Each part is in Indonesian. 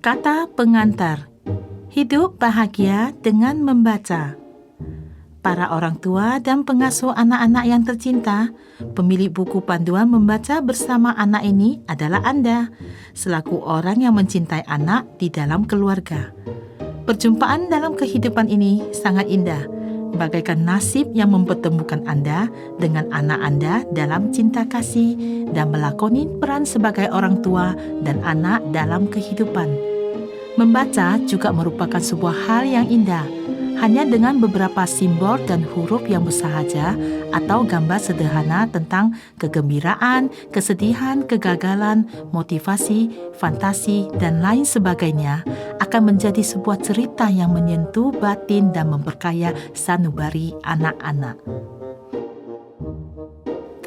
Kata pengantar, hidup bahagia dengan membaca. Para orang tua dan pengasuh anak-anak yang tercinta, pemilik buku panduan membaca bersama anak ini adalah Anda, selaku orang yang mencintai anak di dalam keluarga. Perjumpaan dalam kehidupan ini sangat indah, bagaikan nasib yang mempertemukan Anda dengan anak Anda dalam cinta kasih dan melakoni peran sebagai orang tua dan anak dalam kehidupan. Membaca juga merupakan sebuah hal yang indah, hanya dengan beberapa simbol dan huruf yang bersahaja atau gambar sederhana tentang kegembiraan, kesedihan, kegagalan, motivasi, fantasi, dan lain sebagainya akan menjadi sebuah cerita yang menyentuh batin dan memperkaya sanubari anak-anak.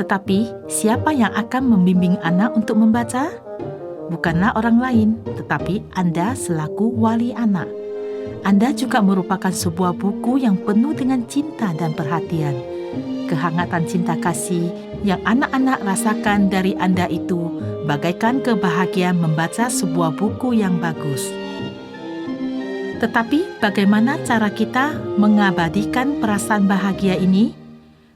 Tetapi, siapa yang akan membimbing anak untuk membaca? Bukanlah orang lain, tetapi Anda selaku wali anak. Anda juga merupakan sebuah buku yang penuh dengan cinta dan perhatian. Kehangatan cinta kasih yang anak-anak rasakan dari Anda itu bagaikan kebahagiaan membaca sebuah buku yang bagus. Tetapi bagaimana cara kita mengabadikan perasaan bahagia ini?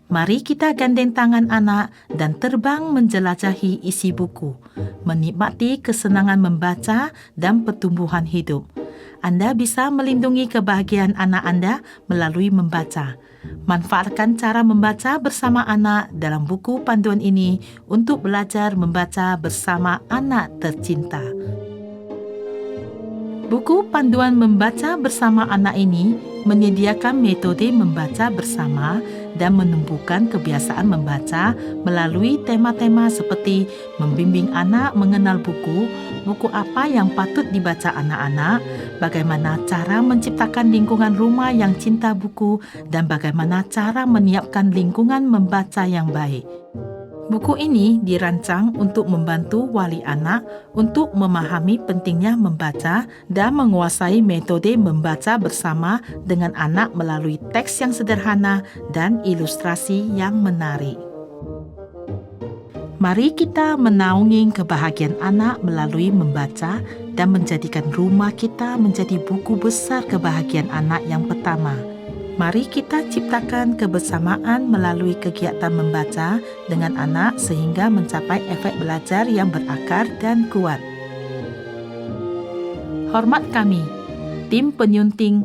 Mari kita gandeng tangan anak dan terbang menjelajahi isi buku, menikmati kesenangan membaca dan pertumbuhan hidup. Anda bisa melindungi kebahagiaan anak Anda melalui membaca. Manfaatkan cara membaca bersama anak dalam buku panduan ini untuk belajar membaca bersama anak tercinta. Buku panduan membaca bersama anak ini menyediakan metode membaca bersama dan menumbuhkan kebiasaan membaca melalui tema-tema seperti membimbing anak mengenal buku apa yang patut dibaca anak-anak, bagaimana cara menciptakan lingkungan rumah yang cinta buku, dan bagaimana cara menyiapkan lingkungan membaca yang baik. Buku ini dirancang untuk membantu wali anak untuk memahami pentingnya membaca dan menguasai metode membaca bersama dengan anak melalui teks yang sederhana dan ilustrasi yang menarik. Mari kita menaungi kebahagiaan anak melalui membaca dan menjadikan rumah kita menjadi buku besar kebahagiaan anak yang pertama. Mari kita ciptakan kebersamaan melalui kegiatan membaca dengan anak sehingga mencapai efek belajar yang berakar dan kuat. Hormat kami, tim penyunting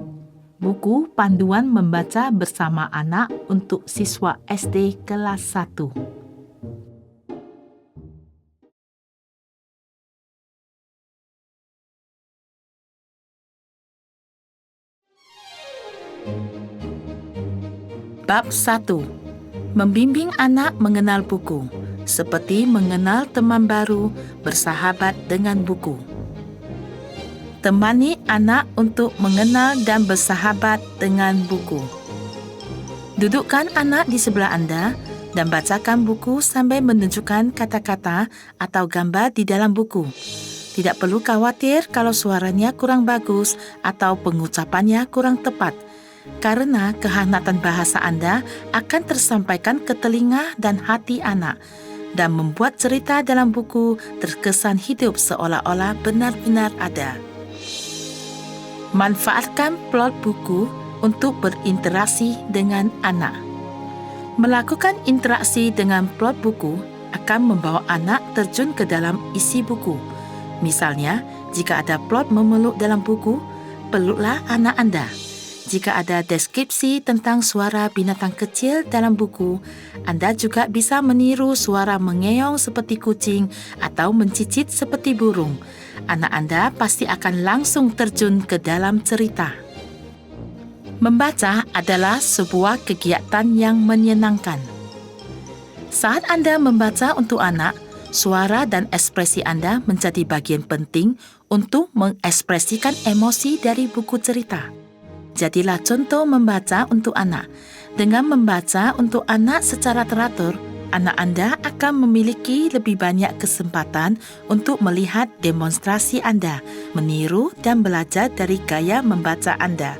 buku panduan membaca bersama anak untuk siswa SD kelas 1. Bab 1. Membimbing anak mengenal buku, seperti mengenal teman baru, bersahabat dengan buku. Temani anak untuk mengenal dan bersahabat dengan buku. Dudukkan anak di sebelah Anda dan bacakan buku sambil menunjukkan kata-kata atau gambar di dalam buku. Tidak perlu khawatir kalau suaranya kurang bagus atau pengucapannya kurang tepat, karena kehangatan bahasa Anda akan tersampaikan ke telinga dan hati anak dan membuat cerita dalam buku terkesan hidup seolah-olah benar-benar ada. Manfaatkan plot buku untuk berinteraksi dengan anak. Melakukan interaksi dengan plot buku akan membawa anak terjun ke dalam isi buku. Misalnya, jika ada plot memeluk dalam buku, peluklah anak Anda. Jika ada deskripsi tentang suara binatang kecil dalam buku, Anda juga bisa meniru suara mengeong seperti kucing atau mencicit seperti burung. Anak Anda pasti akan langsung terjun ke dalam cerita. Membaca adalah sebuah kegiatan yang menyenangkan. Saat Anda membaca untuk anak, suara dan ekspresi Anda menjadi bagian penting untuk mengekspresikan emosi dari buku cerita. Jadilah contoh membaca untuk anak. Dengan membaca untuk anak secara teratur, anak Anda akan memiliki lebih banyak kesempatan untuk melihat demonstrasi Anda, meniru dan belajar dari gaya membaca Anda.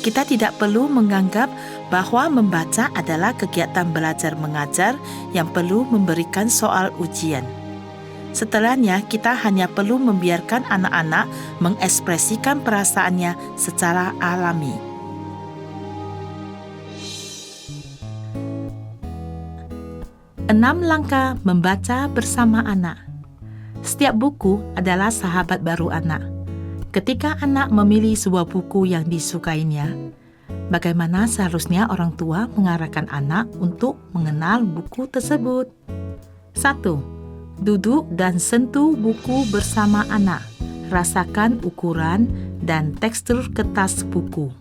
Kita tidak perlu menganggap bahwa membaca adalah kegiatan belajar mengajar yang perlu memberikan soal ujian. Setelahnya, kita hanya perlu membiarkan anak-anak mengekspresikan perasaannya secara alami. Enam langkah membaca bersama anak. Setiap buku adalah sahabat baru anak. Ketika anak memilih sebuah buku yang disukainya, bagaimana seharusnya orang tua mengarahkan anak untuk mengenal buku tersebut? 1. Duduk dan sentuh buku bersama anak. Rasakan ukuran dan tekstur kertas buku.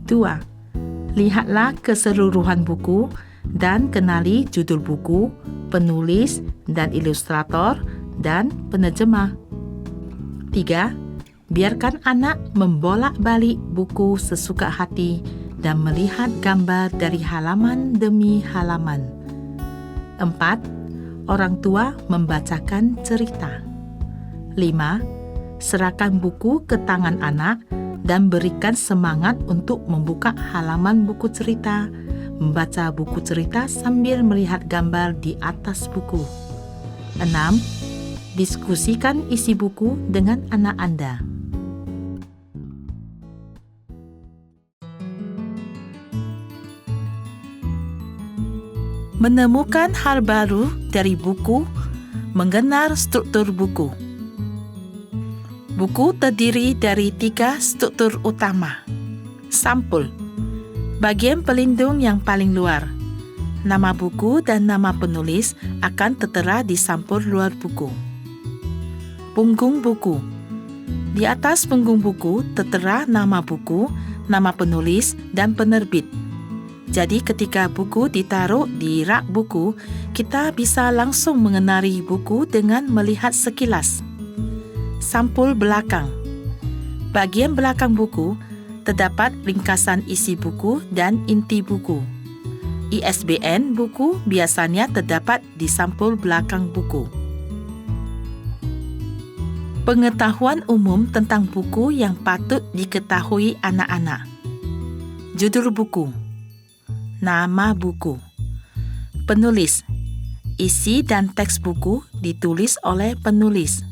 2. Lihatlah keseluruhan buku dan kenali judul buku, penulis dan ilustrator, dan penerjemah. 3. Biarkan anak membolak-balik buku sesuka hati dan melihat gambar dari halaman demi halaman. 4. Orang tua membacakan cerita. 5. Serahkan buku ke tangan anak dan berikan semangat untuk membuka halaman buku cerita, membaca buku cerita sambil melihat gambar di atas buku. 6. Diskusikan isi buku dengan anak Anda. Menemukan hal baru dari buku, mengenal struktur buku. Buku terdiri dari 3 struktur utama. Sampul. Bagian pelindung yang paling luar. Nama buku dan nama penulis akan tertera di sampul luar buku. Punggung buku. Di atas punggung buku tertera nama buku, nama penulis, dan penerbit. Jadi ketika buku ditaruh di rak buku, kita bisa langsung mengenali buku dengan melihat sekilas. Sampul belakang. Bagian belakang buku terdapat ringkasan isi buku dan inti buku. ISBN buku biasanya terdapat di sampul belakang buku. Pengetahuan umum tentang buku yang patut diketahui anak-anak. Judul buku. Nama buku. Penulis. Isi dan teks buku ditulis oleh penulis.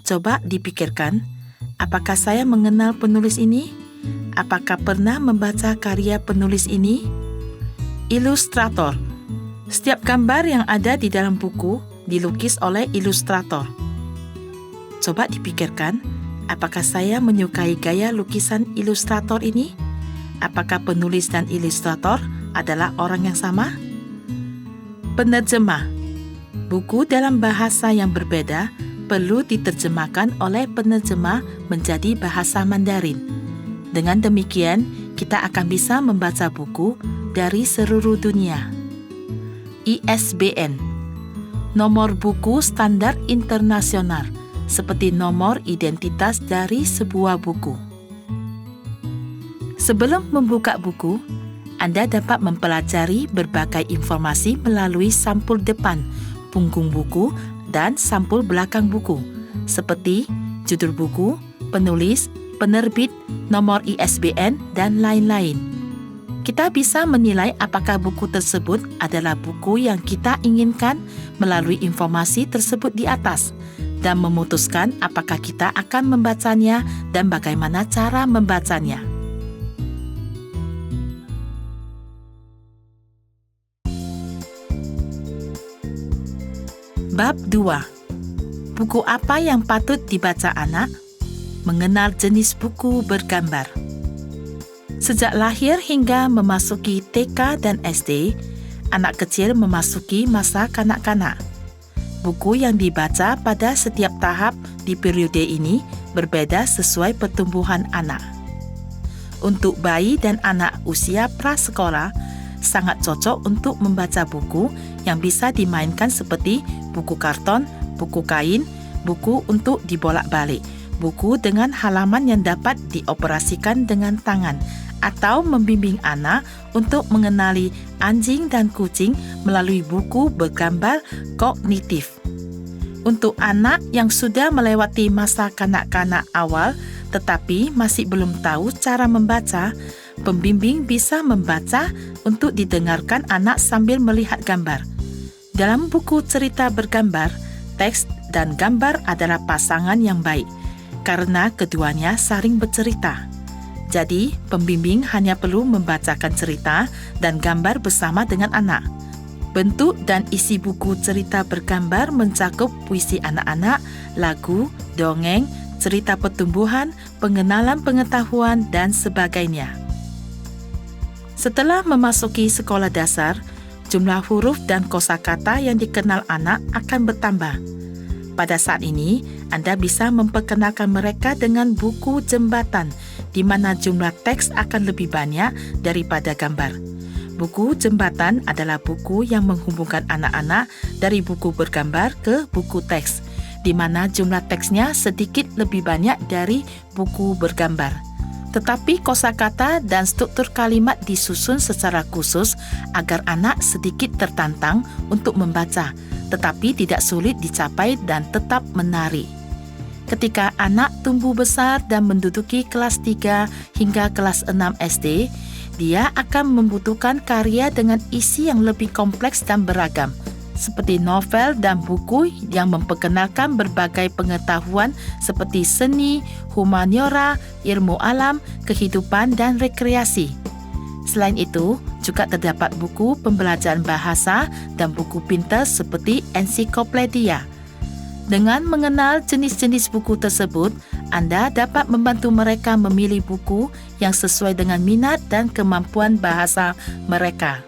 Coba dipikirkan, apakah saya mengenal penulis ini? Apakah pernah membaca karya penulis ini? Ilustrator. Setiap gambar yang ada di dalam buku dilukis oleh ilustrator. Coba dipikirkan, apakah saya menyukai gaya lukisan ilustrator ini? Apakah penulis dan ilustrator adalah orang yang sama? Penerjemah. Buku dalam bahasa yang berbeda perlu diterjemahkan oleh penerjemah menjadi bahasa Mandarin. Dengan demikian, kita akan bisa membaca buku dari seluruh dunia. ISBN. Nomor buku standar internasional, seperti nomor identitas dari sebuah buku. Sebelum membuka buku, Anda dapat mempelajari berbagai informasi melalui sampul depan, punggung buku, dan sampul belakang buku, seperti judul buku, penulis, penerbit, nomor ISBN, dan lain-lain. Kita bisa menilai apakah buku tersebut adalah buku yang kita inginkan melalui informasi tersebut di atas, dan memutuskan apakah kita akan membacanya dan bagaimana cara membacanya. Bab 2. Buku apa yang patut dibaca anak? Mengenal jenis buku bergambar. Sejak lahir hingga memasuki TK dan SD, anak kecil memasuki masa kanak-kanak. Buku yang dibaca pada setiap tahap di periode ini berbeda sesuai pertumbuhan anak. Untuk bayi dan anak usia prasekolah, sangat cocok untuk membaca buku yang bisa dimainkan seperti buku karton, buku kain, buku untuk dibolak-balik, buku dengan halaman yang dapat dioperasikan dengan tangan, atau membimbing anak untuk mengenali anjing dan kucing melalui buku bergambar kognitif. Untuk anak yang sudah melewati masa kanak-kanak awal tetapi masih belum tahu cara membaca, pembimbing bisa membaca untuk didengarkan anak sambil melihat gambar. Dalam buku cerita bergambar, teks dan gambar adalah pasangan yang baik karena keduanya saling bercerita. Jadi, pembimbing hanya perlu membacakan cerita dan gambar bersama dengan anak. Bentuk dan isi buku cerita bergambar mencakup puisi anak-anak, lagu, dongeng, cerita pertumbuhan, pengenalan pengetahuan, dan sebagainya. Setelah memasuki sekolah dasar, jumlah huruf dan kosakata yang dikenal anak akan bertambah. Pada saat ini, Anda bisa memperkenalkan mereka dengan buku jembatan, di mana jumlah teks akan lebih banyak daripada gambar. Buku jembatan adalah buku yang menghubungkan anak-anak dari buku bergambar ke buku teks, di mana jumlah teksnya sedikit lebih banyak dari buku bergambar. Tetapi kosakata dan struktur kalimat disusun secara khusus agar anak sedikit tertantang untuk membaca, tetapi tidak sulit dicapai dan tetap menarik. Ketika anak tumbuh besar dan menduduki kelas 3 hingga kelas 6 SD, dia akan membutuhkan karya dengan isi yang lebih kompleks dan beragam, seperti novel dan buku yang memperkenalkan berbagai pengetahuan seperti seni, humaniora, ilmu alam, kehidupan, dan rekreasi. Selain itu, juga terdapat buku pembelajaran bahasa dan buku pintar seperti ensiklopedia. Dengan mengenal jenis-jenis buku tersebut, Anda dapat membantu mereka memilih buku yang sesuai dengan minat dan kemampuan bahasa mereka.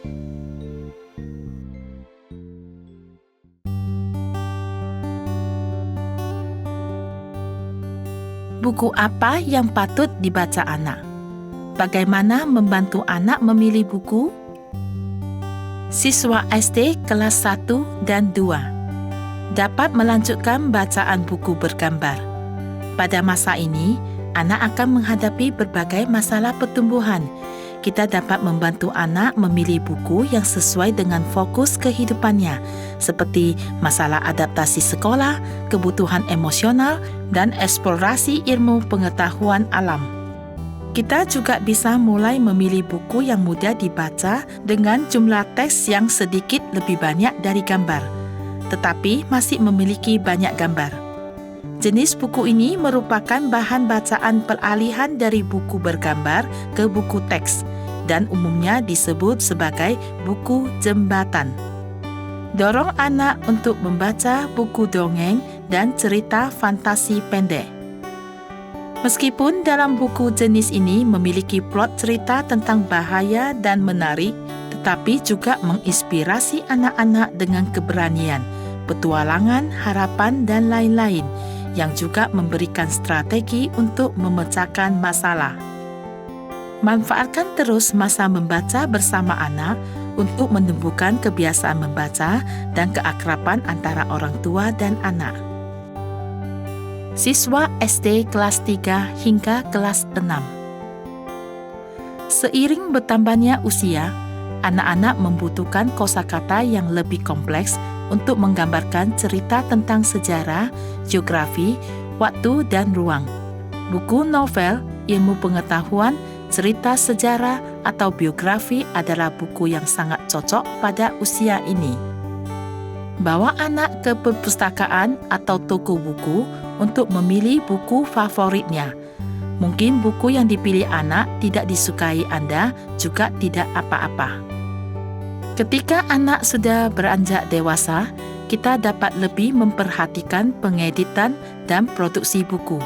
Buku apa yang patut dibaca anak? Bagaimana membantu anak memilih buku? Siswa SD kelas 1 dan 2 dapat melanjutkan bacaan buku bergambar. Pada masa ini, anak akan menghadapi berbagai masalah pertumbuhan. Kita dapat membantu anak memilih buku yang sesuai dengan fokus kehidupannya, seperti masalah adaptasi sekolah, kebutuhan emosional, dan eksplorasi ilmu pengetahuan alam. Kita juga bisa mulai memilih buku yang mudah dibaca dengan jumlah teks yang sedikit lebih banyak dari gambar, tetapi masih memiliki banyak gambar. Jenis buku ini merupakan bahan bacaan peralihan dari buku bergambar ke buku teks dan umumnya disebut sebagai buku jembatan. Dorong anak untuk membaca buku dongeng dan cerita fantasi pendek. Meskipun dalam buku jenis ini memiliki plot cerita tentang bahaya dan menarik, tetapi juga menginspirasi anak-anak dengan keberanian, petualangan, harapan, dan lain-lain, yang juga memberikan strategi untuk memecahkan masalah. Manfaatkan terus masa membaca bersama anak untuk menumbuhkan kebiasaan membaca dan keakraban antara orang tua dan anak. Siswa SD kelas 3 hingga kelas 6. Seiring bertambahnya usia, anak-anak membutuhkan kosakata yang lebih kompleks untuk menggambarkan cerita tentang sejarah, geografi, waktu, dan ruang. Buku novel, ilmu pengetahuan, cerita sejarah, atau biografi adalah buku yang sangat cocok pada usia ini. Bawa anak ke perpustakaan atau toko buku untuk memilih buku favoritnya. Mungkin buku yang dipilih anak tidak disukai Anda juga tidak apa-apa. Ketika anak sudah beranjak dewasa, kita dapat lebih memperhatikan pengeditan dan produksi buku.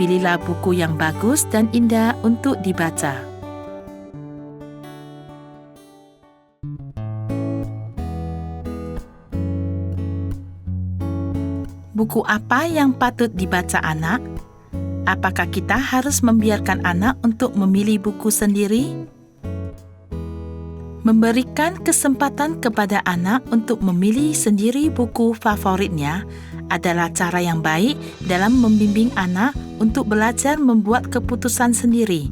Pilihlah buku yang bagus dan indah untuk dibaca. Buku apa yang patut dibaca anak? Apakah kita harus membiarkan anak untuk memilih buku sendiri? Memberikan kesempatan kepada anak untuk memilih sendiri buku favoritnya adalah cara yang baik dalam membimbing anak untuk belajar membuat keputusan sendiri.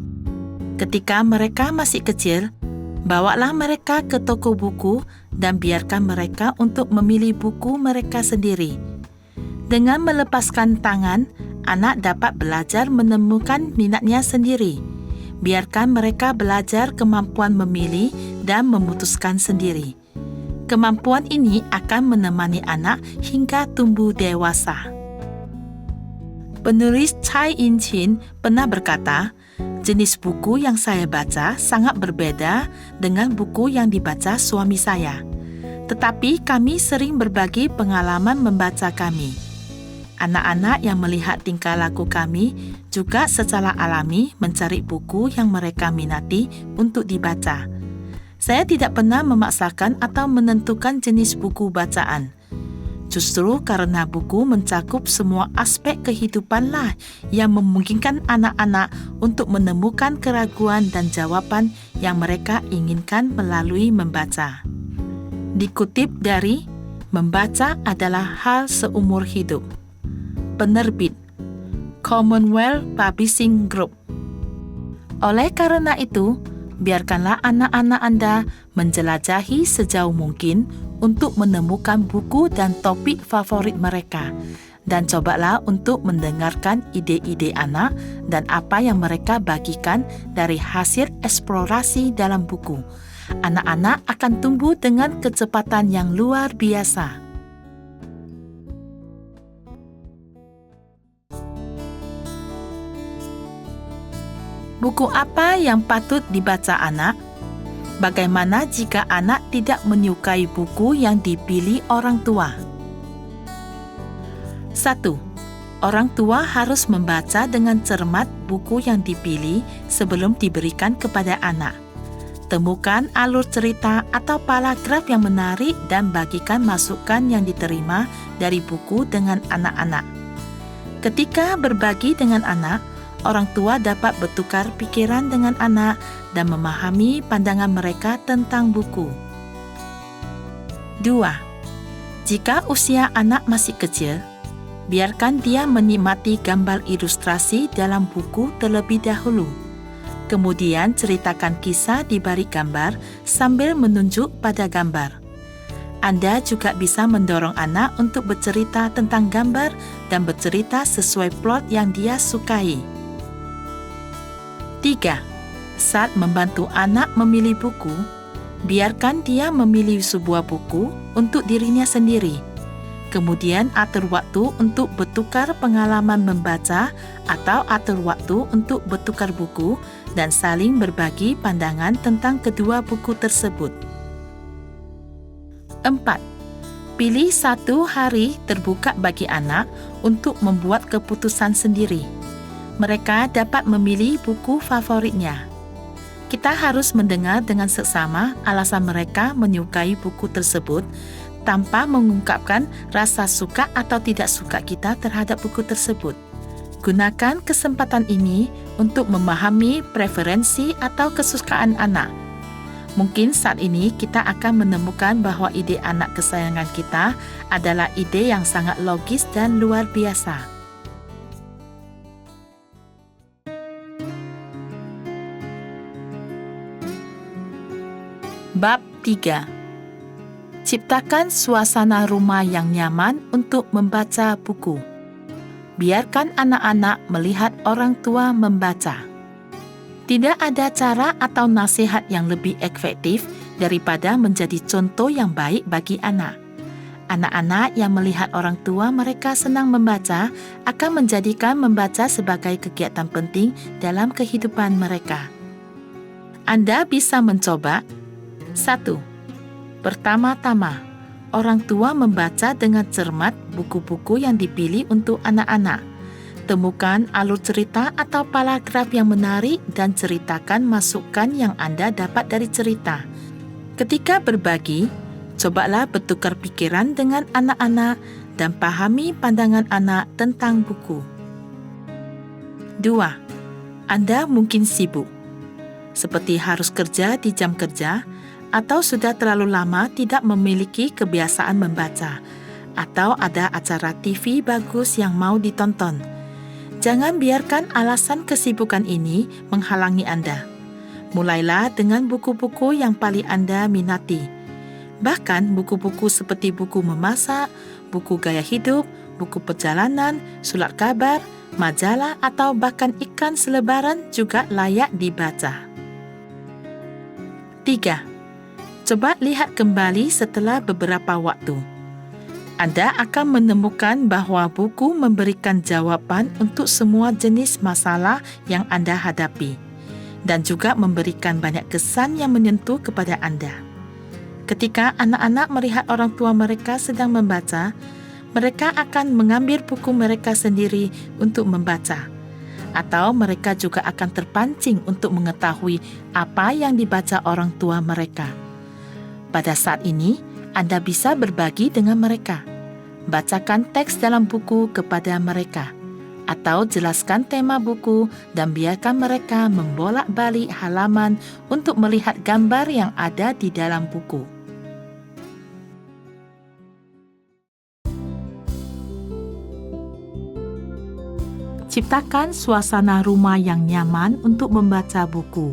Ketika mereka masih kecil, bawalah mereka ke toko buku dan biarkan mereka untuk memilih buku mereka sendiri. Dengan melepaskan tangan, anak dapat belajar menemukan minatnya sendiri. Biarkan mereka belajar kemampuan memilih dan memutuskan sendiri. Kemampuan ini akan menemani anak hingga tumbuh dewasa. Penulis Chai In-chin pernah berkata, jenis buku yang saya baca sangat berbeda dengan buku yang dibaca suami saya. Tetapi kami sering berbagi pengalaman membaca kami. Anak-anak yang melihat tingkah laku kami juga secara alami mencari buku yang mereka minati untuk dibaca. Saya tidak pernah memaksakan atau menentukan jenis buku bacaan. Justru karena buku mencakup semua aspek kehidupanlah yang memungkinkan anak-anak untuk menemukan keraguan dan jawaban yang mereka inginkan melalui membaca. Dikutip dari Membaca adalah Hal Seumur Hidup. Penerbit Commonwealth Publishing Group. Oleh karena itu, biarkanlah anak-anak Anda menjelajahi sejauh mungkin untuk menemukan buku dan topik favorit mereka, dan cobalah untuk mendengarkan ide-ide anak dan apa yang mereka bagikan dari hasil eksplorasi dalam buku. Anak-anak akan tumbuh dengan kecepatan yang luar biasa. Buku apa yang patut dibaca anak? Bagaimana jika anak tidak menyukai buku yang dipilih orang tua? 1. Orang tua harus membaca dengan cermat buku yang dipilih sebelum diberikan kepada anak. Temukan alur cerita atau paragraf yang menarik dan bagikan masukan yang diterima dari buku dengan anak-anak. Ketika berbagi dengan anak, orang tua dapat bertukar pikiran dengan anak dan memahami pandangan mereka tentang buku. 2. Jika usia anak masih kecil, biarkan dia menikmati gambar ilustrasi dalam buku terlebih dahulu. Kemudian ceritakan kisah di balik gambar sambil menunjuk pada gambar. Anda juga bisa mendorong anak untuk bercerita tentang gambar dan bercerita sesuai plot yang dia sukai. 3. Saat membantu anak memilih buku, biarkan dia memilih sebuah buku untuk dirinya sendiri. Kemudian atur waktu untuk bertukar pengalaman membaca atau atur waktu untuk bertukar buku dan saling berbagi pandangan tentang kedua buku tersebut. 4. Pilih satu hari terbuka bagi anak untuk membuat keputusan sendiri. Mereka dapat memilih buku favoritnya. Kita harus mendengar dengan seksama alasan mereka menyukai buku tersebut tanpa mengungkapkan rasa suka atau tidak suka kita terhadap buku tersebut. Gunakan kesempatan ini untuk memahami preferensi atau kesukaan anak. Mungkin saat ini kita akan menemukan bahwa ide anak kesayangan kita adalah ide yang sangat logis dan luar biasa. Bab 3. Ciptakan suasana rumah yang nyaman untuk membaca buku. Biarkan anak-anak melihat orang tua membaca. Tidak ada cara atau nasihat yang lebih efektif daripada menjadi contoh yang baik bagi anak. Anak-anak yang melihat orang tua mereka senang membaca akan menjadikan membaca sebagai kegiatan penting dalam kehidupan mereka. Anda bisa mencoba. 1. Pertama-tama, orang tua membaca dengan cermat buku-buku yang dipilih untuk anak-anak. Temukan alur cerita atau paragraf yang menarik dan ceritakan masukan yang Anda dapat dari cerita. Ketika berbagi, cobalah bertukar pikiran dengan anak-anak dan pahami pandangan anak tentang buku. 2. Anda mungkin sibuk, seperti harus kerja di jam kerja, atau sudah terlalu lama tidak memiliki kebiasaan membaca, atau ada acara TV bagus yang mau ditonton. Jangan biarkan alasan kesibukan ini menghalangi Anda. Mulailah dengan buku-buku yang paling Anda minati. Bahkan buku-buku seperti buku memasak, buku gaya hidup, buku perjalanan, surat kabar, majalah, atau bahkan iklan selebaran juga layak dibaca. 3. Coba lihat kembali setelah beberapa waktu. Anda akan menemukan bahwa buku memberikan jawaban untuk semua jenis masalah yang Anda hadapi dan juga memberikan banyak kesan yang menyentuh kepada Anda. Ketika anak-anak melihat orang tua mereka sedang membaca, mereka akan mengambil buku mereka sendiri untuk membaca, atau mereka juga akan terpancing untuk mengetahui apa yang dibaca orang tua mereka. Pada saat ini, Anda bisa berbagi dengan mereka. Bacakan teks dalam buku kepada mereka, atau jelaskan tema buku dan biarkan mereka membolak-balik halaman untuk melihat gambar yang ada di dalam buku. Ciptakan suasana rumah yang nyaman untuk membaca buku.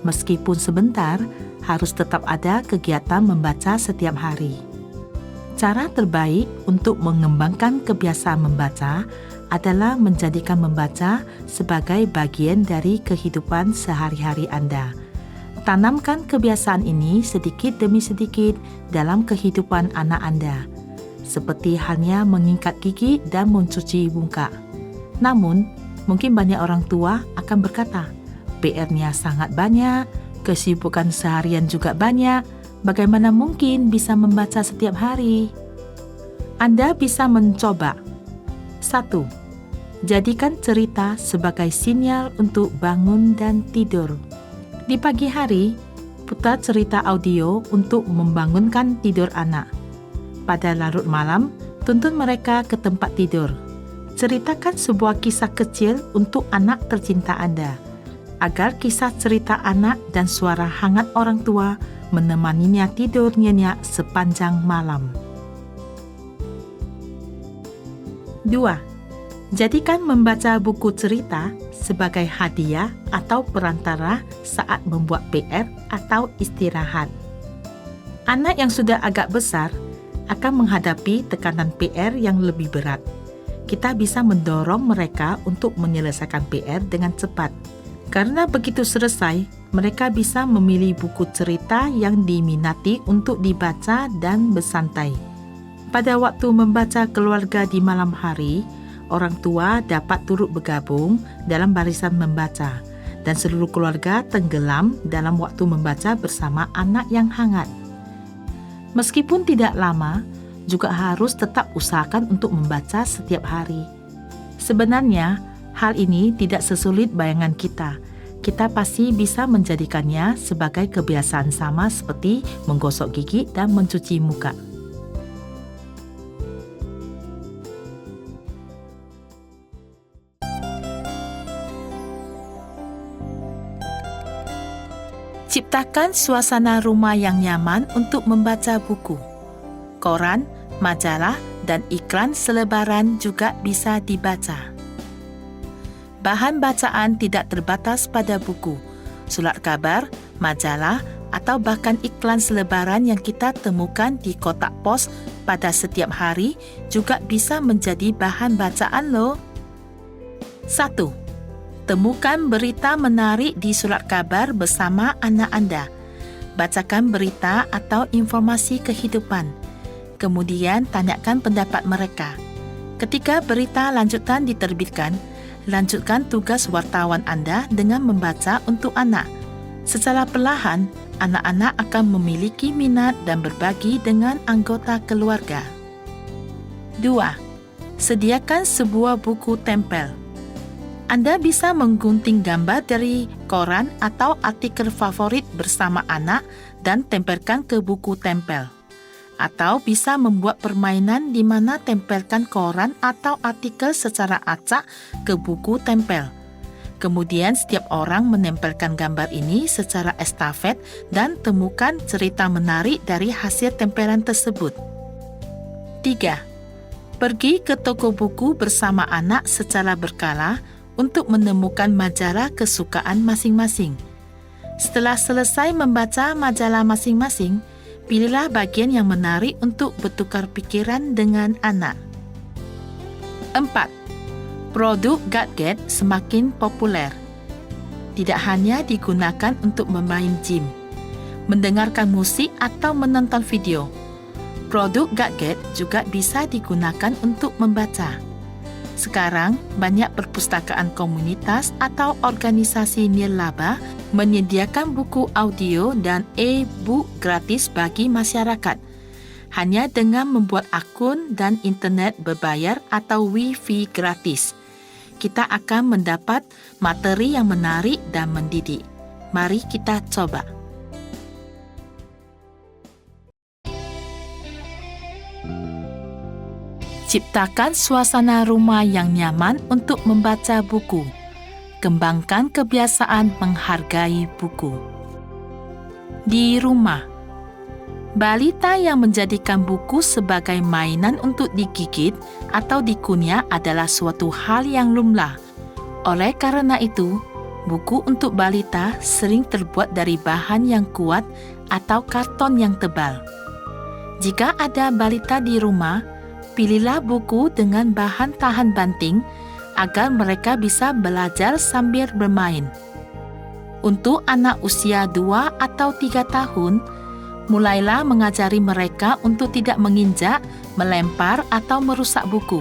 Meskipun sebentar, harus tetap ada kegiatan membaca setiap hari. Cara terbaik untuk mengembangkan kebiasaan membaca adalah menjadikan membaca sebagai bagian dari kehidupan sehari-hari Anda. Tanamkan kebiasaan ini sedikit demi sedikit dalam kehidupan anak Anda, seperti halnya mengikat gigi dan mencuci muka. Namun, mungkin banyak orang tua akan berkata, PR-nya sangat banyak, kesibukan seharian juga banyak, bagaimana mungkin bisa membaca setiap hari? Anda bisa mencoba. 1. Jadikan cerita sebagai sinyal untuk bangun dan tidur. Di pagi hari, putar cerita audio untuk membangunkan tidur anak. Pada larut malam, tuntun mereka ke tempat tidur. Ceritakan sebuah kisah kecil untuk anak tercinta Anda, agar kisah cerita anak dan suara hangat orang tua menemaninya tidur nyenyak sepanjang malam. 2. Jadikan membaca buku cerita sebagai hadiah atau perantara saat membuat PR atau istirahat. Anak yang sudah agak besar akan menghadapi tekanan PR yang lebih berat. Kita bisa mendorong mereka untuk menyelesaikan PR dengan cepat. Karena begitu selesai, mereka bisa memilih buku cerita yang diminati untuk dibaca dan bersantai. Pada waktu membaca keluarga di malam hari, orang tua dapat turut bergabung dalam barisan membaca, dan seluruh keluarga tenggelam dalam waktu membaca bersama anak yang hangat. Meskipun tidak lama, juga harus tetap usahakan untuk membaca setiap hari. Sebenarnya, hal ini tidak sesulit bayangan kita. Kita pasti bisa menjadikannya sebagai kebiasaan sama seperti menggosok gigi dan mencuci muka. Ciptakan suasana rumah yang nyaman untuk membaca buku. Koran, majalah, dan iklan selebaran juga bisa dibaca. Bahan bacaan tidak terbatas pada buku, surat kabar, majalah, atau bahkan iklan selebaran yang kita temukan di kotak pos pada setiap hari juga bisa menjadi bahan bacaan loh. 1. Temukan berita menarik di surat kabar bersama anak Anda. Bacakan berita atau informasi kehidupan. Kemudian tanyakan pendapat mereka. Ketika berita lanjutan diterbitkan, lanjutkan tugas wartawan Anda dengan membaca untuk anak. Secara perlahan, anak-anak akan memiliki minat dan berbagi dengan anggota keluarga. 2. Sediakan sebuah buku tempel. Anda bisa menggunting gambar dari koran atau artikel favorit bersama anak dan tempelkan ke buku tempel. Atau bisa membuat permainan di mana tempelkan koran atau artikel secara acak ke buku tempel. Kemudian setiap orang menempelkan gambar ini secara estafet dan temukan cerita menarik dari hasil tempelan tersebut. 3. Pergi ke toko buku bersama anak secara berkala untuk menemukan majalah kesukaan masing-masing. Setelah selesai membaca majalah masing-masing, pilihlah bagian yang menarik untuk bertukar pikiran dengan anak. 4. Produk gadget semakin populer. Tidak hanya digunakan untuk bermain gym. mendengarkan musik atau menonton video. Produk gadget juga bisa digunakan untuk membaca. Sekarang, banyak perpustakaan komunitas atau organisasi nirlaba menyediakan buku audio dan e-book gratis bagi masyarakat. Hanya dengan membuat akun dan internet berbayar atau Wi-Fi gratis, kita akan mendapat materi yang menarik dan mendidik. Mari kita coba. Ciptakan suasana rumah yang nyaman untuk membaca buku. Kembangkan kebiasaan menghargai buku. Di rumah, balita yang menjadikan buku sebagai mainan untuk digigit atau dikunyah adalah suatu hal yang lumrah. Oleh karena itu, buku untuk balita sering terbuat dari bahan yang kuat atau karton yang tebal. Jika ada balita di rumah, pilihlah buku dengan bahan tahan banting agar mereka bisa belajar sambil bermain. Untuk anak usia 2 atau 3 tahun, mulailah mengajari mereka untuk tidak menginjak, melempar, atau merusak buku.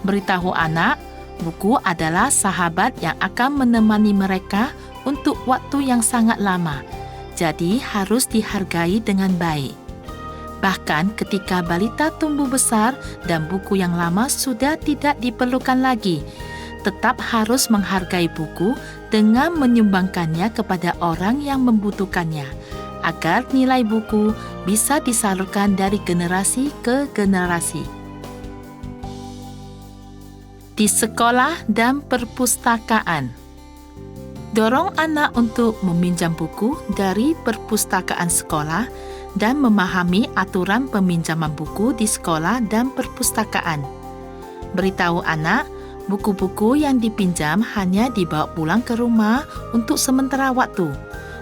Beritahu anak, buku adalah sahabat yang akan menemani mereka untuk waktu yang sangat lama, jadi harus dihargai dengan baik. Bahkan ketika balita tumbuh besar dan buku yang lama sudah tidak diperlukan lagi, tetap harus menghargai buku dengan menyumbangkannya kepada orang yang membutuhkannya, agar nilai buku bisa disalurkan dari generasi ke generasi. Di sekolah dan perpustakaan, dorong anak untuk meminjam buku dari perpustakaan sekolah dan memahami aturan peminjaman buku di sekolah dan perpustakaan. Beritahu anak, buku-buku yang dipinjam hanya dibawa pulang ke rumah untuk sementara waktu.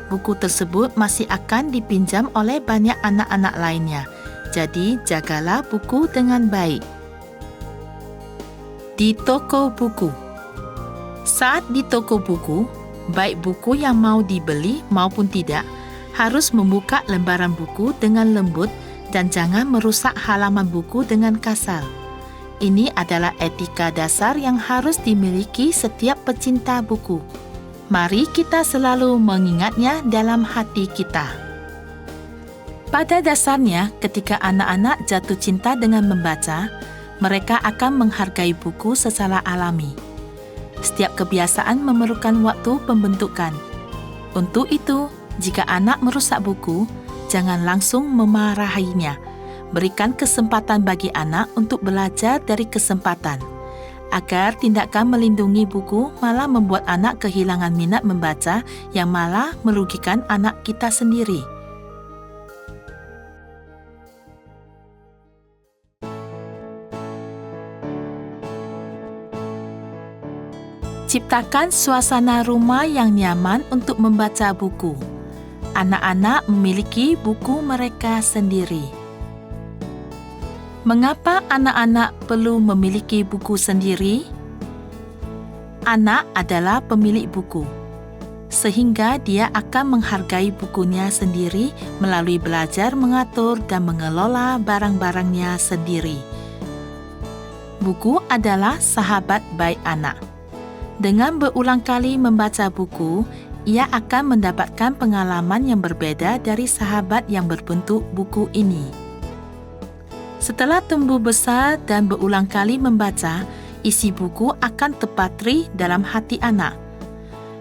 Buku tersebut masih akan dipinjam oleh banyak anak-anak lainnya. Jadi, jagalah buku dengan baik. Di toko buku. Saat di toko buku, baik buku yang mau dibeli maupun tidak, harus membuka lembaran buku dengan lembut dan jangan merusak halaman buku dengan kasar. Ini adalah etika dasar yang harus dimiliki setiap pecinta buku. Mari kita selalu mengingatnya dalam hati kita. Pada dasarnya, ketika anak-anak jatuh cinta dengan membaca, mereka akan menghargai buku secara alami. Setiap kebiasaan memerlukan waktu pembentukan. Untuk itu, jika anak merusak buku, jangan langsung memarahinya. Berikan kesempatan bagi anak untuk belajar dari kesempatan. Agar tindakan melindungi buku malah membuat anak kehilangan minat membaca yang malah merugikan anak kita sendiri. Ciptakan suasana rumah yang nyaman untuk membaca buku. Anak-anak memiliki buku mereka sendiri. Mengapa anak-anak perlu memiliki buku sendiri? Anak adalah pemilik buku, sehingga dia akan menghargai bukunya sendiri melalui belajar mengatur dan mengelola barang-barangnya sendiri. Buku adalah sahabat baik anak. Dengan berulang kali membaca buku, ia akan mendapatkan pengalaman yang berbeda dari sahabat yang berbentuk buku ini. Setelah tumbuh besar dan berulang kali membaca, isi buku akan terpatri dalam hati anak.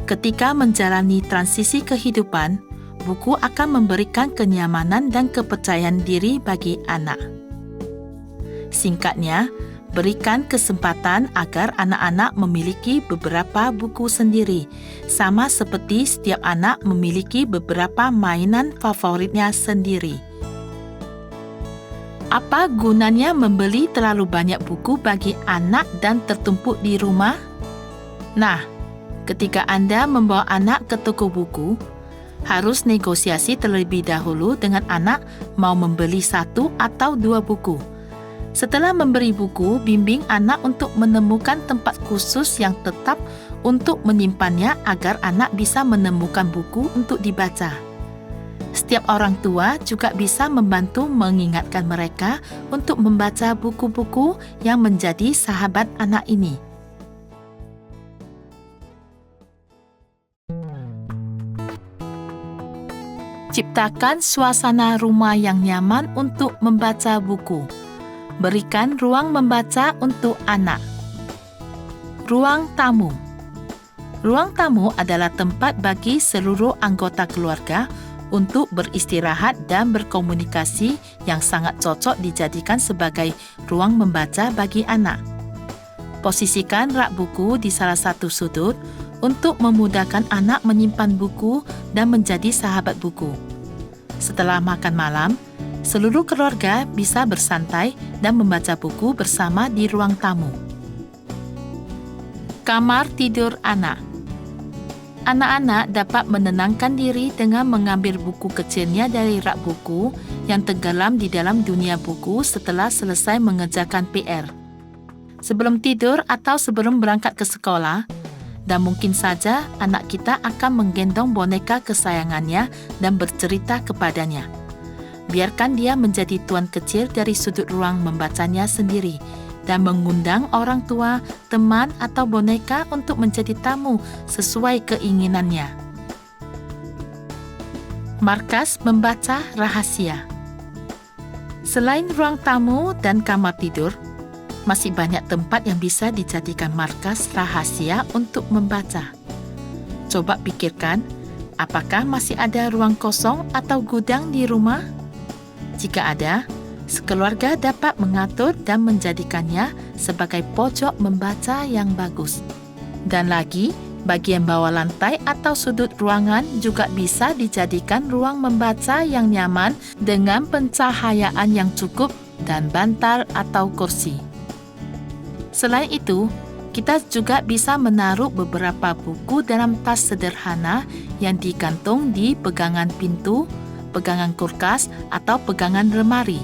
Ketika menjalani transisi kehidupan, buku akan memberikan kenyamanan dan kepercayaan diri bagi anak. Singkatnya, berikan kesempatan agar anak-anak memiliki beberapa buku sendiri, sama seperti setiap anak memiliki beberapa mainan favoritnya sendiri. Apa gunanya membeli terlalu banyak buku bagi anak dan tertumpuk di rumah? Nah, ketika Anda membawa anak ke toko buku, harus negosiasi terlebih dahulu dengan anak mau membeli 1 atau 2 buku. Setelah memberi buku, bimbing anak untuk menemukan tempat khusus yang tetap untuk menyimpannya agar anak bisa menemukan buku untuk dibaca. Setiap orang tua juga bisa membantu mengingatkan mereka untuk membaca buku-buku yang menjadi sahabat anak ini. Ciptakan suasana rumah yang nyaman untuk membaca buku. Berikan ruang membaca untuk anak. Ruang tamu. Ruang tamu adalah tempat bagi seluruh anggota keluarga untuk beristirahat dan berkomunikasi yang sangat cocok dijadikan sebagai ruang membaca bagi anak. Posisikan rak buku di salah satu sudut untuk memudahkan anak menyimpan buku dan menjadi sahabat buku. Setelah makan malam, seluruh keluarga bisa bersantai dan membaca buku bersama di ruang tamu. Kamar tidur anak. Anak-anak dapat menenangkan diri dengan mengambil buku kecilnya dari rak buku yang tenggelam di dalam dunia buku setelah selesai mengerjakan PR. Sebelum tidur atau sebelum berangkat ke sekolah, dan mungkin saja anak kita akan menggendong boneka kesayangannya dan bercerita kepadanya. Biarkan dia menjadi tuan kecil dari sudut ruang membacanya sendiri dan mengundang orang tua, teman atau boneka untuk menjadi tamu sesuai keinginannya. Markas membaca rahasia. Selain ruang tamu dan kamar tidur, masih banyak tempat yang bisa dijadikan markas rahasia untuk membaca. Coba pikirkan, apakah masih ada ruang kosong atau gudang di rumah? Jika ada, sekeluarga dapat mengatur dan menjadikannya sebagai pojok membaca yang bagus. Dan lagi, bagian bawah lantai atau sudut ruangan juga bisa dijadikan ruang membaca yang nyaman dengan pencahayaan yang cukup dan bantal atau kursi. Selain itu, kita juga bisa menaruh beberapa buku dalam tas sederhana yang digantung di pegangan pintu, pegangan kulkas, atau pegangan lemari.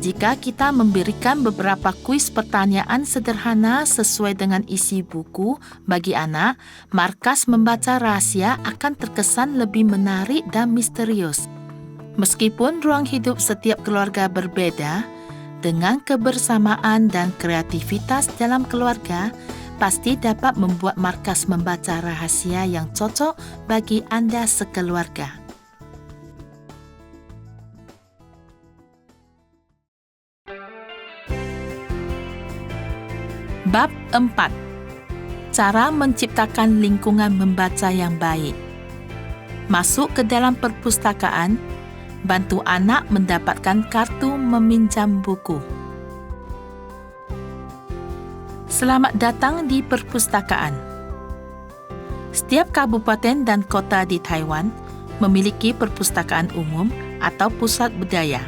Jika kita memberikan beberapa kuis pertanyaan sederhana sesuai dengan isi buku bagi anak, markas membaca rahasia akan terkesan lebih menarik dan misterius. Meskipun ruang hidup setiap keluarga berbeda, dengan kebersamaan dan kreativitas dalam keluarga, pasti dapat membuat markas membaca rahasia yang cocok bagi Anda sekeluarga. Bab 4. Cara menciptakan lingkungan membaca yang baik. Masuk ke dalam perpustakaan, bantu anak mendapatkan kartu meminjam buku. Selamat datang di perpustakaan. Setiap kabupaten dan kota di Taiwan memiliki perpustakaan umum atau pusat budaya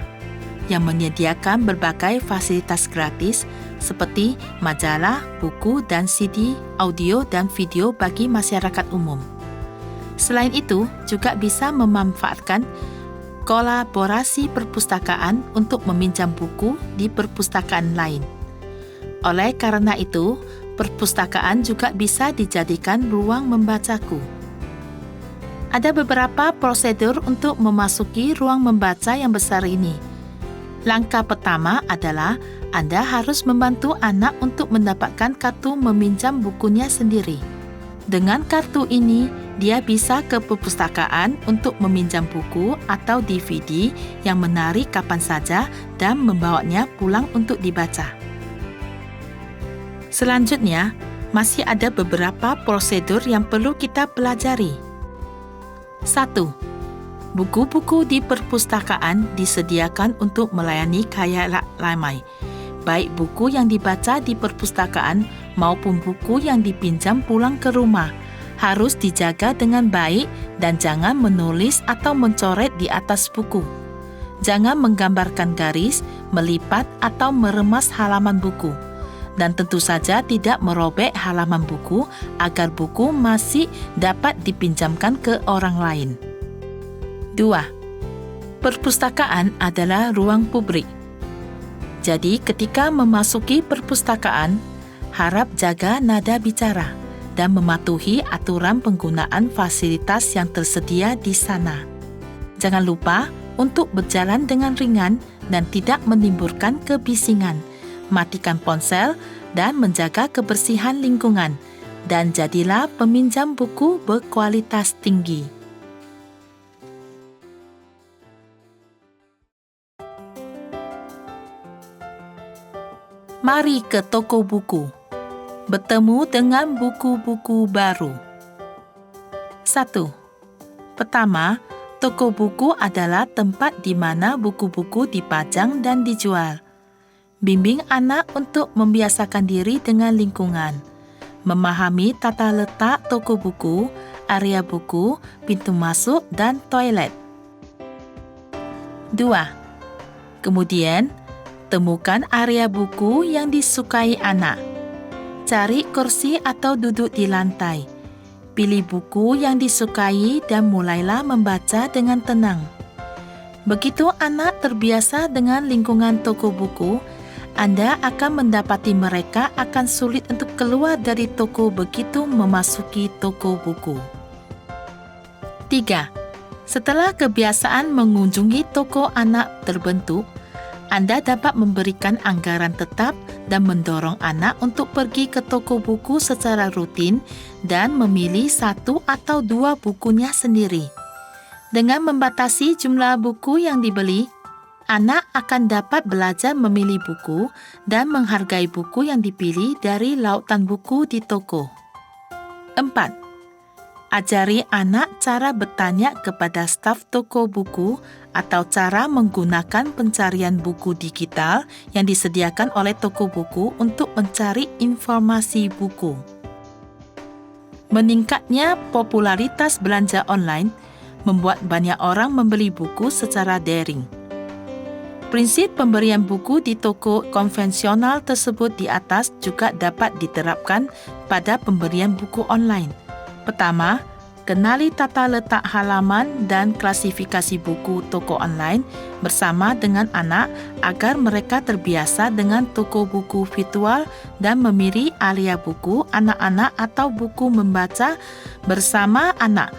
yang menyediakan berbagai fasilitas gratis seperti majalah, buku dan CD, audio dan video bagi masyarakat umum. Selain itu, juga bisa memanfaatkan kolaborasi perpustakaan untuk meminjam buku di perpustakaan lain. Oleh karena itu, perpustakaan juga bisa dijadikan ruang membacaku. Ada beberapa prosedur untuk memasuki ruang membaca yang besar ini. Langkah pertama adalah Anda harus membantu anak untuk mendapatkan kartu meminjam bukunya sendiri. Dengan kartu ini, dia bisa ke perpustakaan untuk meminjam buku atau DVD yang menarik kapan saja dan membawanya pulang untuk dibaca. Selanjutnya, masih ada beberapa prosedur yang perlu kita pelajari. 1. Buku-buku di perpustakaan disediakan untuk melayani khalayak ramai, baik buku yang dibaca di perpustakaan maupun buku yang dipinjam pulang ke rumah. Harus dijaga dengan baik dan jangan menulis atau mencoret di atas buku. Jangan menggambarkan garis, melipat atau meremas halaman buku. Dan tentu saja tidak merobek halaman buku agar buku masih dapat dipinjamkan ke orang lain. 2. Perpustakaan adalah ruang publik. Jadi ketika memasuki perpustakaan, harap jaga nada bicara dan mematuhi aturan penggunaan fasilitas yang tersedia di sana. Jangan lupa untuk berjalan dengan ringan dan tidak menimbulkan kebisingan. Matikan ponsel dan menjaga kebersihan lingkungan. Dan jadilah peminjam buku berkualitas tinggi. Mari ke toko buku. Bertemu dengan buku-buku baru. 1. Pertama, toko buku adalah tempat di mana buku-buku dipajang dan dijual. Bimbing anak untuk membiasakan diri dengan lingkungan. Memahami tata letak toko buku, area buku, pintu masuk dan toilet. 2. Kemudian, temukan area buku yang disukai anak. Cari kursi atau duduk di lantai. Pilih buku yang disukai dan mulailah membaca dengan tenang. Begitu anak terbiasa dengan lingkungan toko buku, Anda akan mendapati mereka akan sulit untuk keluar dari toko begitu memasuki toko buku. 3. Setelah kebiasaan mengunjungi toko anak terbentuk, Anda dapat memberikan anggaran tetap dan mendorong anak untuk pergi ke toko buku secara rutin dan memilih 1 atau 2 bukunya sendiri. Dengan membatasi jumlah buku yang dibeli, anak akan dapat belajar memilih buku dan menghargai buku yang dipilih dari lautan buku di toko. 4. Ajari anak cara bertanya kepada staf toko buku atau cara menggunakan pencarian buku digital yang disediakan oleh toko buku untuk mencari informasi buku. Meningkatnya popularitas belanja online membuat banyak orang membeli buku secara daring. Prinsip pemberian buku di toko konvensional tersebut di atas juga dapat diterapkan pada pemberian buku online. Pertama, kenali tata letak halaman dan klasifikasi buku toko online bersama dengan anak agar mereka terbiasa dengan toko buku virtual dan memilih area buku anak-anak atau buku membaca bersama anak.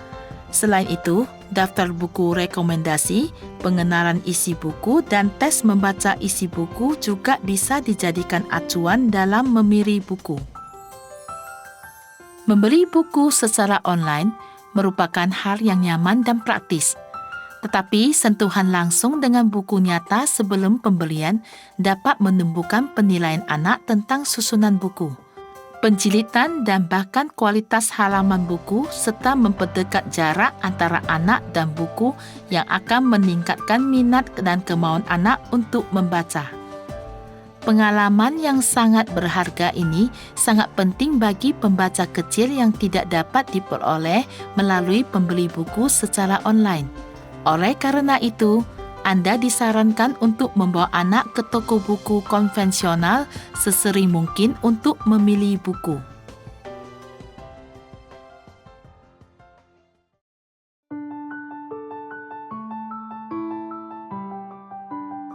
Selain itu, daftar buku rekomendasi, pengenalan isi buku, dan tes membaca isi buku juga bisa dijadikan acuan dalam memilih buku. Membeli buku secara online merupakan hal yang nyaman dan praktis. Tetapi sentuhan langsung dengan buku nyata sebelum pembelian dapat menumbuhkan penilaian anak tentang susunan buku, penjilitan dan bahkan kualitas halaman buku serta memperdekat jarak antara anak dan buku yang akan meningkatkan minat dan kemauan anak untuk membaca. Pengalaman yang sangat berharga ini sangat penting bagi pembaca kecil yang tidak dapat diperoleh melalui pembeli buku secara online. Oleh karena itu, Anda disarankan untuk membawa anak ke toko buku konvensional sesering mungkin untuk memilih buku.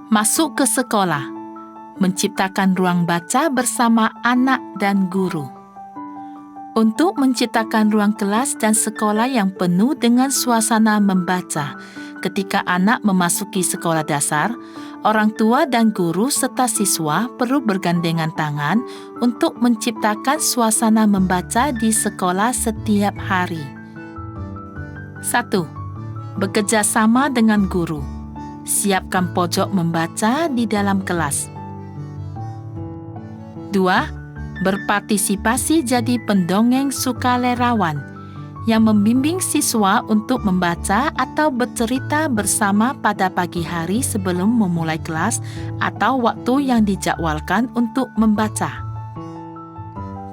Masuk ke sekolah. Menciptakan ruang baca bersama anak dan guru. Untuk menciptakan ruang kelas dan sekolah yang penuh dengan suasana membaca, ketika anak memasuki sekolah dasar, orang tua dan guru serta siswa perlu bergandengan tangan untuk menciptakan suasana membaca di sekolah setiap hari. 1. Bekerja sama dengan guru. Siapkan pojok membaca di dalam kelas. 2. Berpartisipasi jadi pendongeng sukarelawan yang membimbing siswa untuk membaca atau bercerita bersama pada pagi hari sebelum memulai kelas atau waktu yang dijadwalkan untuk membaca.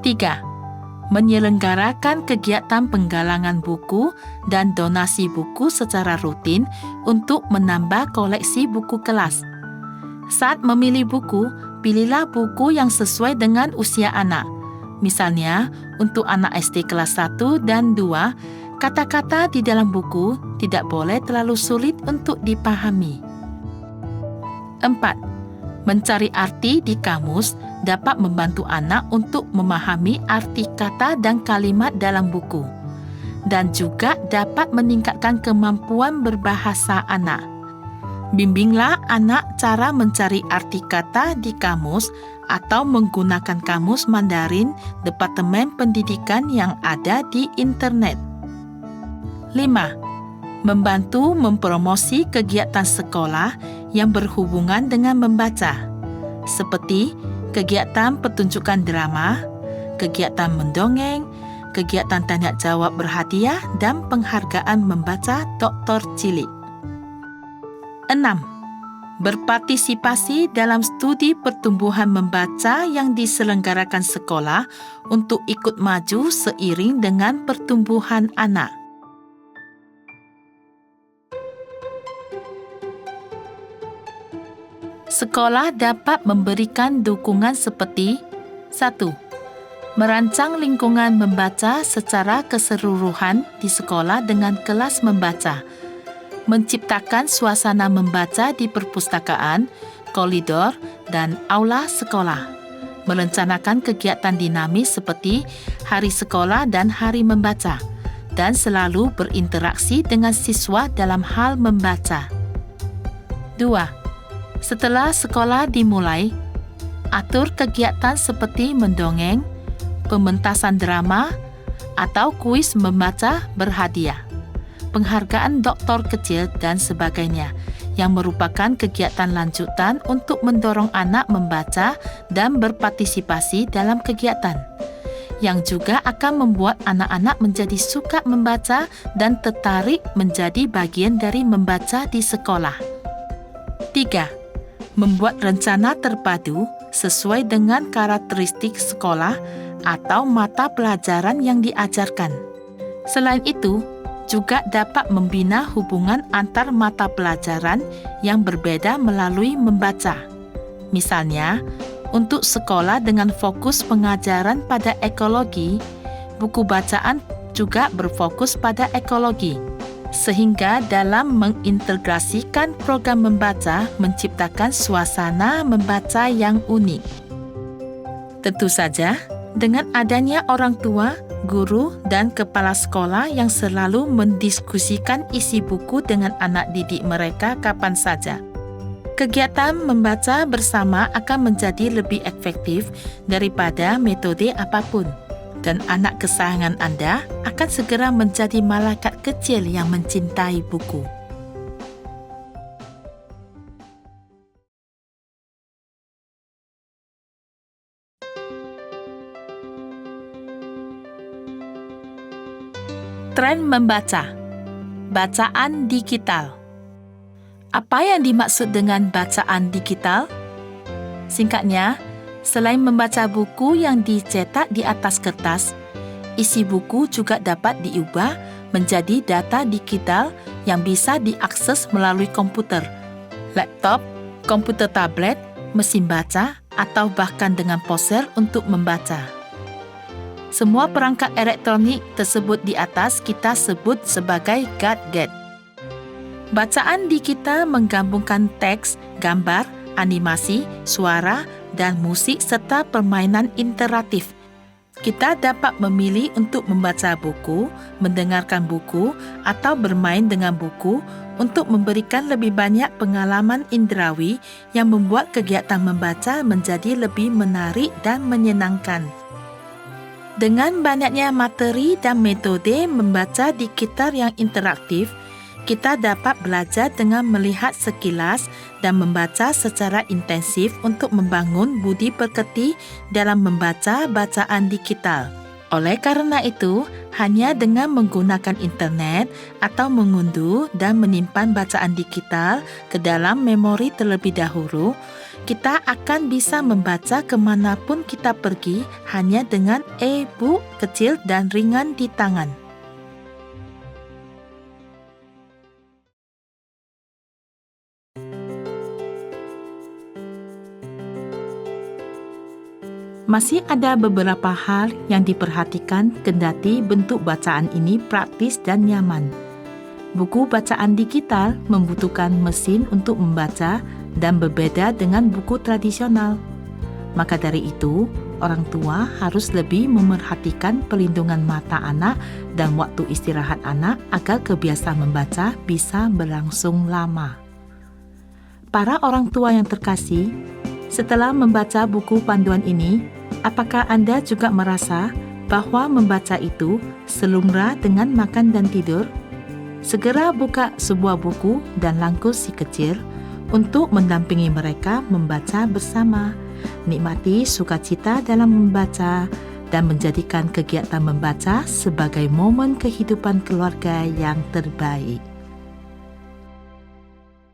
3. Menyelenggarakan kegiatan penggalangan buku dan donasi buku secara rutin untuk menambah koleksi buku kelas. Saat memilih buku, pilihlah buku yang sesuai dengan usia anak. Misalnya, untuk anak SD kelas 1 dan 2, kata-kata di dalam buku tidak boleh terlalu sulit untuk dipahami. 4. Mencari arti di kamus dapat membantu anak untuk memahami arti kata dan kalimat dalam buku. dan juga dapat meningkatkan kemampuan berbahasa anak. Bimbinglah anak cara mencari arti kata di kamus atau menggunakan kamus Mandarin Departemen Pendidikan yang ada di internet. 5. Membantu mempromosi kegiatan sekolah yang berhubungan dengan membaca, seperti kegiatan pertunjukan drama, kegiatan mendongeng, kegiatan tanya jawab berhadiah, dan penghargaan membaca Doktor Cilik. 6. Berpartisipasi dalam studi pertumbuhan membaca yang diselenggarakan sekolah untuk ikut maju seiring dengan pertumbuhan anak. Sekolah dapat memberikan dukungan seperti 1. Merancang lingkungan membaca secara keseluruhan di sekolah dengan kelas membaca, menciptakan suasana membaca di perpustakaan, koridor, dan aula sekolah, merencanakan kegiatan dinamis seperti hari sekolah dan hari membaca, dan selalu berinteraksi dengan siswa dalam hal membaca. 2. Setelah sekolah dimulai, atur kegiatan seperti mendongeng, pementasan drama, atau kuis membaca berhadiah, penghargaan doktor kecil, dan sebagainya, yang merupakan kegiatan lanjutan untuk mendorong anak membaca dan berpartisipasi dalam kegiatan, yang juga akan membuat anak-anak menjadi suka membaca dan tertarik menjadi bagian dari membaca di sekolah. 3. Membuat rencana terpadu sesuai dengan karakteristik sekolah atau mata pelajaran yang diajarkan. Selain itu, juga dapat membina hubungan antar mata pelajaran yang berbeda melalui membaca. Misalnya, untuk sekolah dengan fokus pengajaran pada ekologi, buku bacaan juga berfokus pada ekologi, sehingga dalam mengintegrasikan program membaca menciptakan suasana membaca yang unik. Tentu saja, dengan adanya orang tua, guru, dan kepala sekolah yang selalu mendiskusikan isi buku dengan anak didik mereka kapan saja, kegiatan membaca bersama akan menjadi lebih efektif daripada metode apapun, dan anak kesayangan Anda akan segera menjadi malaikat kecil yang mencintai buku. Tren membaca. Bacaan digital. Apa yang dimaksud dengan bacaan digital? Singkatnya, selain membaca buku yang dicetak di atas kertas, isi buku juga dapat diubah menjadi data digital yang bisa diakses melalui komputer, laptop, komputer tablet, mesin baca, atau bahkan dengan ponsel untuk membaca. Semua perangkat elektronik tersebut di atas kita sebut sebagai gadget. Bacaan digital menggabungkan teks, gambar, animasi, suara, dan musik serta permainan interaktif. Kita dapat memilih untuk membaca buku, mendengarkan buku, atau bermain dengan buku untuk memberikan lebih banyak pengalaman indrawi yang membuat kegiatan membaca menjadi lebih menarik dan menyenangkan. Dengan banyaknya materi dan metode membaca digital yang interaktif, kita dapat belajar dengan melihat sekilas dan membaca secara intensif untuk membangun budi pekerti dalam membaca bacaan digital. Oleh karena itu, hanya dengan menggunakan internet atau mengunduh dan menyimpan bacaan digital ke dalam memori terlebih dahulu, kita akan bisa membaca kemanapun kita pergi hanya dengan e-book kecil dan ringan di tangan. Masih ada beberapa hal yang diperhatikan kendati bentuk bacaan ini praktis dan nyaman. Buku bacaan digital membutuhkan mesin untuk membaca dan berbeda dengan buku tradisional. Maka dari itu, orang tua harus lebih memerhatikan pelindungan mata anak dan waktu istirahat anak agar kebiasaan membaca bisa berlangsung lama. Para orang tua yang terkasih, setelah membaca buku panduan ini, apakah Anda juga merasa bahwa membaca itu selumrah dengan makan dan tidur? Segera buka sebuah buku dan langkus si kecil untuk mendampingi mereka membaca bersama. Nikmati sukacita dalam membaca dan menjadikan kegiatan membaca sebagai momen kehidupan keluarga yang terbaik.